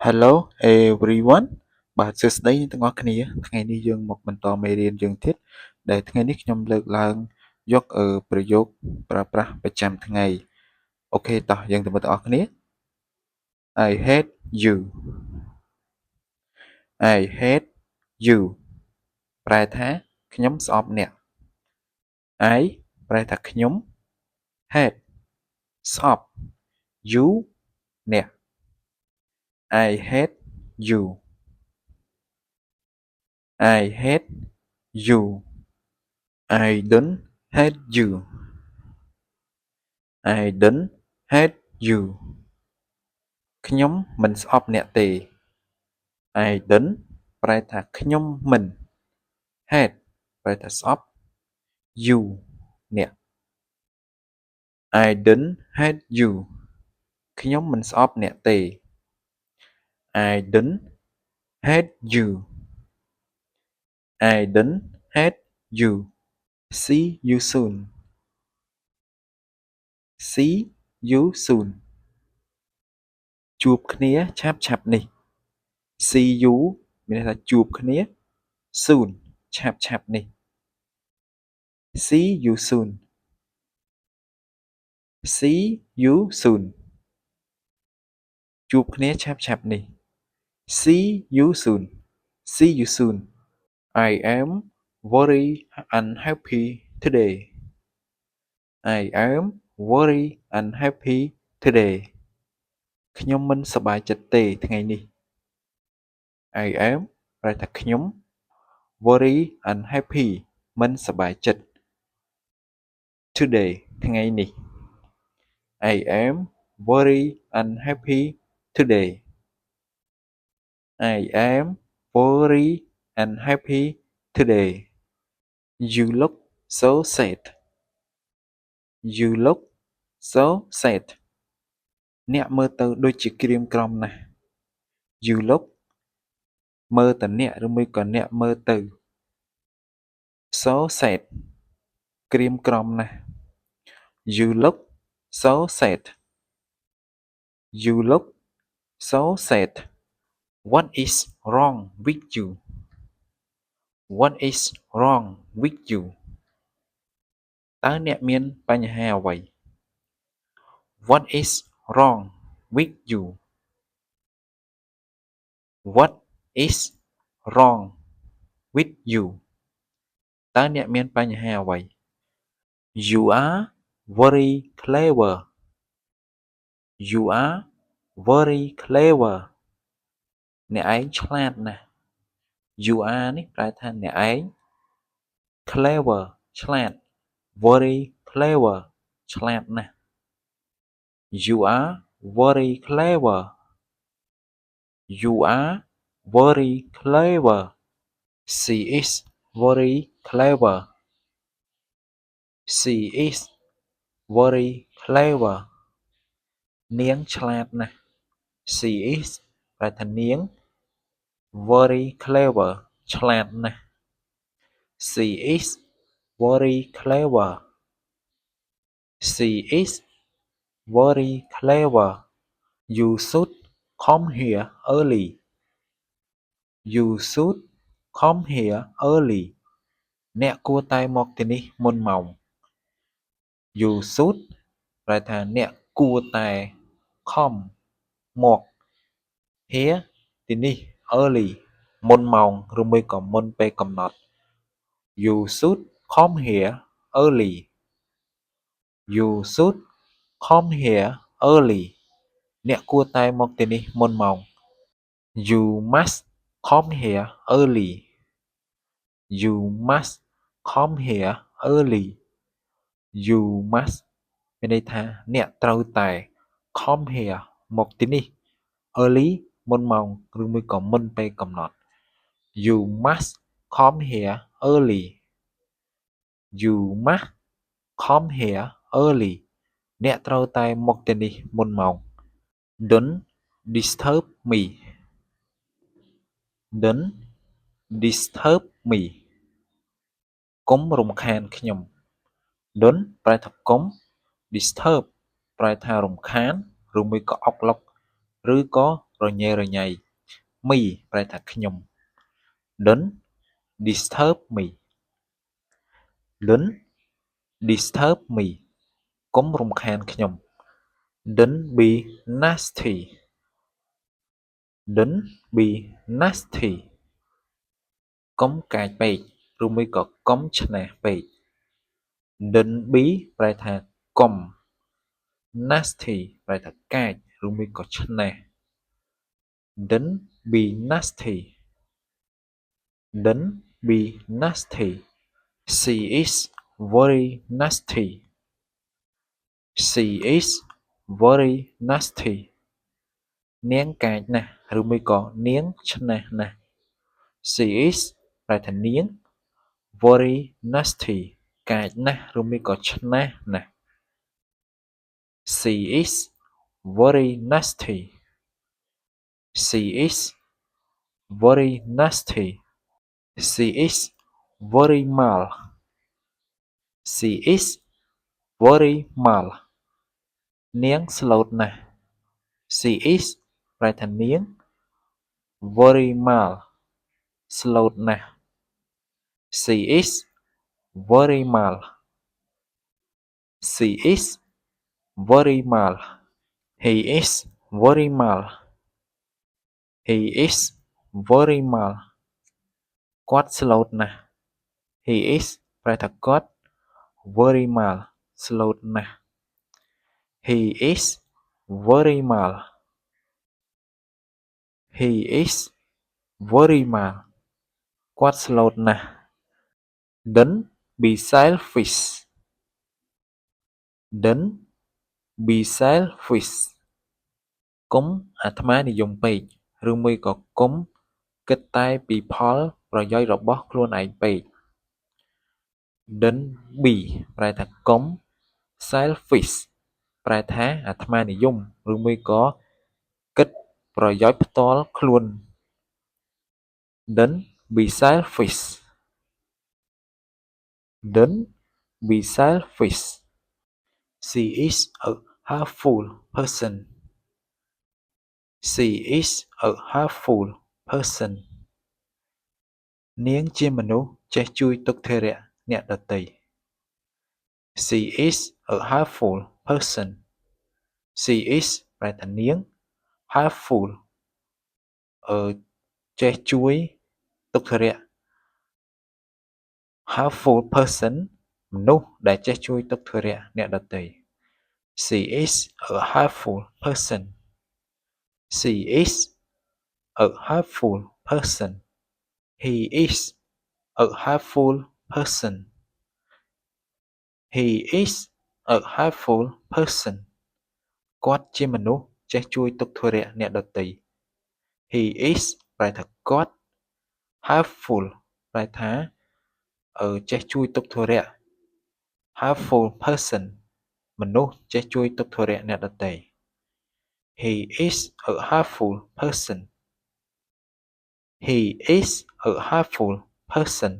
Hello everyone បាទសួស្តីទាំងអស់គ្នាថ្ងៃនេះយើងមកបន្តមេរៀនយើងទៀតដែលថ្ងៃនេះខ្ញុំលើកឡើងយកប្រយោគប្រើប្រាស់ប្រចាំថ្ងៃអូខេតោះយើងទៅមើលទាំងអស់គ្នា I hate you I hate you ប្រែថាខ្ញុំស្អប់អ្នក I ប្រែថាខ្ញុំ hate ស្អប់ you អ្នក I hate you I hate you I don't hate you I don't hate you ខ្ញុំមិនស្អប់អ្នកទេ I don't ប្រែថាខ្ញុំមិន hate ប្រែថាស្អប់ you អ្នក I don't hate you ខ្ញុំមិនស្អប់អ្នកទេ I don't hate you I don't hate you see you soon see you soon ជួបគ្នាឆាប់ៗនេះ see you មានន័យថាជួបគ្នា soon ឆាប់ៗនេះ see you soon see you soon ជួបគ្នាឆាប់ៗនេះ see you soon see you soon I am very unhappy today I am very unhappy today ខ្ញុំមិនសប្បាយចិត្តទេថ្ងៃនេះ I am ប្រែថាខ្ញុំ very unhappy មិនសប្បាយចិត្ត today ថ្ងៃនេះ I am very unhappy today I am very unhappy today You look so sad You look so sad អ្នកមើលទៅដូចជាក្រៀមក្រំណាស់ You look មើលទៅអ្នកឬមួយក៏អ្នកមើលទៅ so sad ក្រៀមក្រំណាស់ You look so sad You look so sad What is wrong with you What is wrong with you តើអ្នកមានបញ្ហាអ្វី What is wrong with you What is wrong with you តើអ្នកមានបញ្ហាអ្វី You are very clever You are very clever អ្នកឯងឆ្លាតណាស់ You are នេះប្រែថាអ្នកឯង clever ឆ្លាត very clever ឆ្លាតណាស់ You are very clever You are very clever She is very clever She is very clever នាងឆ្លាតណាស់ She is ប្រែថានាង very clever ឆ្លាតណាស់ She is very clever She is very clever You should come here early You should come here early អ្នកគួរតែមកទីនេះមុនម៉ោង You should ប្រែថាអ្នកគួរតែ come មក here ទីនេះ early មុនម៉ោងឬមួយក៏មុនពេលកំណត់ You should come here early You should come here early អ្នកគួរតែមកទីនេះមុនម៉ោង You must come here early You must come here early You must មានន័យថាអ្នកត្រូវតែ come here មកទីនេះ early មុនម៉ោងឬមួយក៏មុនពេលកំណត់ You must come here early You must come here early អ្នកត្រូវតែមកទីនេះមុនម៉ោង Don't disturb me Don't disturb me កុំរំខានខ្ញុំ Don't ប្រែថាកុំ Disturb ប្រែថារំខានឬមួយក៏អុកឡុកឬក៏ រញ៉េរញ៉ៃ me ប្រែថាខ្ញុំ don't disturb me don't disturb me កុំរំខានខ្ញុំ don't be nasty don't be nasty កុំកាចពេកឬមួយក៏កុំឆ្នះពេក don't be ប្រែថាកុំ nasty ប្រែថាកាចឬមួយក៏ឆ្នះ don't be nasty don't be nasty she is very nasty she is very nasty នាងកាចណាស់ឬមួយក៏នាងឆ្នះណាស់ she is ប្រែថានាង very nasty កាចណាស់ឬមួយក៏ឆ្នះណាស់ she is very nasty she is very nasty she is very mal she is very mal នាងស្លូតណាស់ she is ប្រែថានាង very mal ស្លូតណាស់ she is very mal she is very mal he is very mal he is very mal គាត់ស្លូតណាស់ he is ប្រែថាគាត់ very mal ស្លូតណាស់ he is very mal he is very mal គាត់ស្លូតណាស់ don't be selfish don't be selfish កុំអាត្មានិយមពេកឬមួយក៏កុំគិតតែពីផលប្រយោជន៍របស់ខ្លួនឯងពេក don't be ប្រែថាកុំ selfish ប្រែថាអាត្មានិយមឬមួយក៏គិតប្រយោជន៍ផ្ទាល់ខ្លួន don't be selfish don't be selfish she is a helpful person she is a helpful person នាងជាមនុស្សចេះជួយទុក្ខធុរៈអ្នកដទៃ she is a helpful person she is ប្រែថានាង helpful ចេះជួយទុក្ខធុរៈ helpful person មនុស្សដែលចេះជួយទុក្ខធុរៈអ្នកដទៃ she is a helpful person she is a helpful person he is a helpful person he is a helpful person គាត់ជាមនុស្សចេះជួយទុក្ខធុរៈអ្នកដទៃ he is ប្រែថាគាត់ helpful ប្រែថាចេះជួយទុក្ខធុរៈ helpful person មនុស្សចេះជួយទុក្ខធុរៈអ្នកដទៃ he is a helpful person he is a helpful person